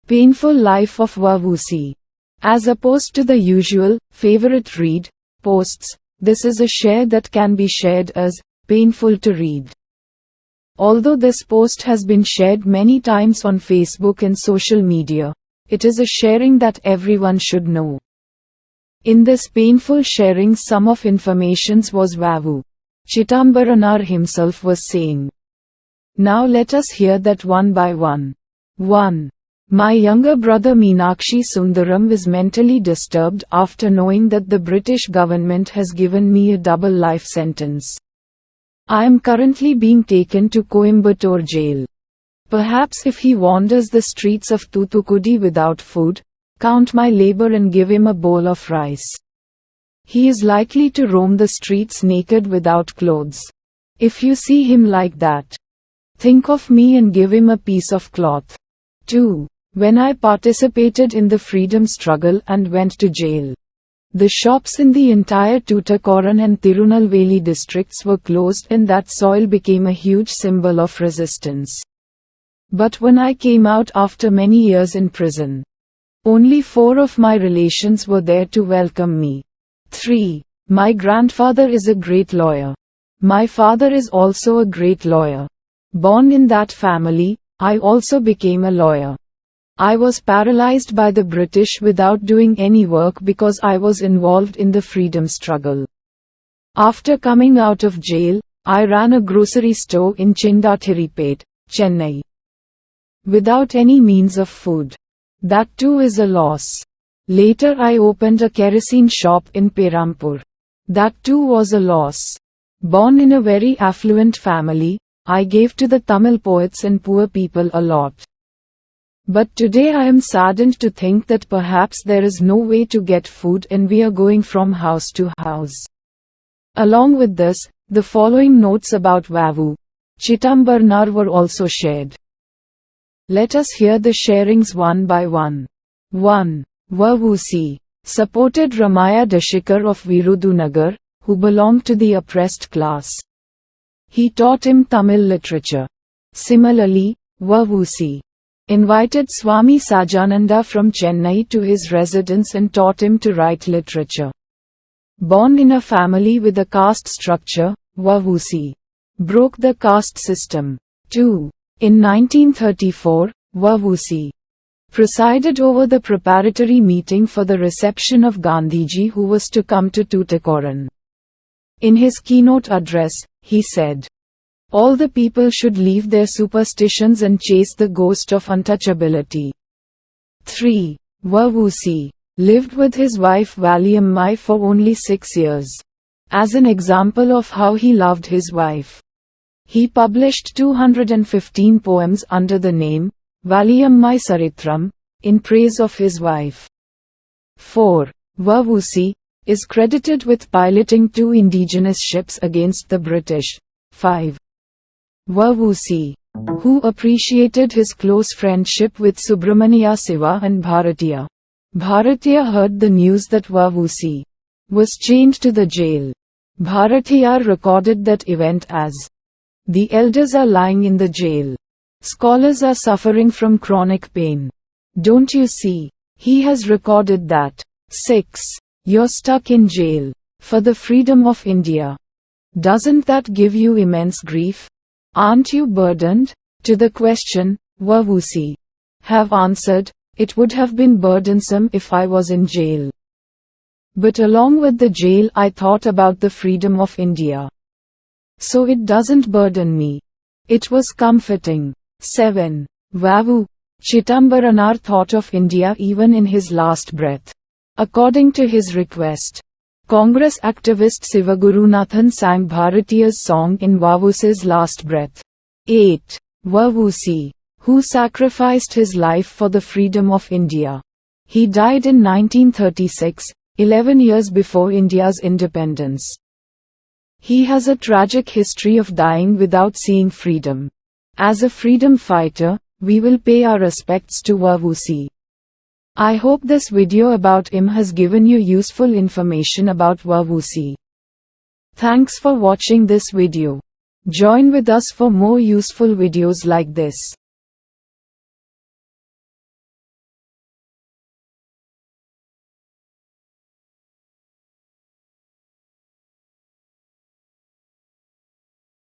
Painful life of V.U.C. As opposed to the usual, favorite read, posts, this is a share that can be shared as painful to read. Although this post has been shared many times on Facebook and social media, it is a sharing that everyone should know. In this painful sharing, some of informations was V.U.Chidambaranar himself was saying. Now let us hear that one by one. 1. My younger brother Meenakshi Sundaram is mentally disturbed after knowing that the British government has given me a double life sentence. I am currently being taken to Coimbatore jail. Perhaps if he wanders the streets of Thoothukudi without food, count my labor and give him a bowl of rice. He is likely to roam the streets naked without clothes. If you see him like that, think of me and give him a piece of cloth. 2. When I participated in the freedom struggle and went to jail, the shops in the entire Tuticorin and Tirunelveli districts were closed and that soil became a huge symbol of resistance. But when I came out after many years in prison, only 4 of my relations were there to welcome me. 3. My grandfather is a great lawyer. My father is also a great lawyer. Born in that family, I also became a lawyer. I was paralyzed by the British without doing any work because I was involved in the freedom struggle. After coming out of jail, I ran a grocery store in Chindathiripet, Chennai. Without any means of food. That too is a loss. Later I opened a kerosene shop in Perampur. That too was a loss. Born in a very affluent family, I gave to the Tamil poets and poor people a lot. But today I am saddened to think that perhaps there is no way to get food and we are going from house to house. Along with this, the following notes about V.U.Chidambaranar were also shared. Let us hear the sharings one by one. 1. V.U.C. supported Ramaya Deshikar of Virudunagar, who belonged to the oppressed class. He taught him Tamil literature. Similarly, V.U.C. invited Swami Sajananda from Chennai to his residence and taught him to write literature. Born in a family with a caste structure, V.U.C. broke the caste system. 2. In 1934, V.U.C. presided over the preparatory meeting for the reception of Gandhiji, who was to come to Tuticorin. In his keynote address, he said, all the people should leave their superstitions and chase the ghost of untouchability. 3. V.U.C. lived with his wife Valiammai for only 6 years. As an example of how he loved his wife, he published 215 poems under the name Valiammai Saritram, in praise of his wife. 4. V.U.C. is credited with piloting 2 indigenous ships against the British. 5. V.U.C. who appreciated his close friendship with Subramania Siva and Bharatiya. Bharatiya heard the news that V.U.C. was chained to the jail. Bharatiya recorded that event as, the elders are lying in the jail. Scholars are suffering from chronic pain. Don't you see? He has recorded that. 6. You're stuck in jail for the freedom of India. Doesn't that give you immense grief? Aren't you burdened? To the question, V.U.C. have answered, it would have been burdensome if I was in jail. But along with the jail I thought about the freedom of India. So it doesn't burden me. It was comforting. 7. V.U.Chidambaranar thought of India even in his last breath. According to his request, Congress activist Sivagurunathan sang Bharatiya's song in V.U.C.'s last breath. 8. V.U.C. who sacrificed his life for the freedom of India. He died in 1936, 11 years before India's independence. He has a tragic history of dying without seeing freedom. As a freedom fighter, we will pay our respects to V.U.C. I hope this video about him has given you useful information about V.U.C. Thanks for watching this video. Join with us for more useful videos like this.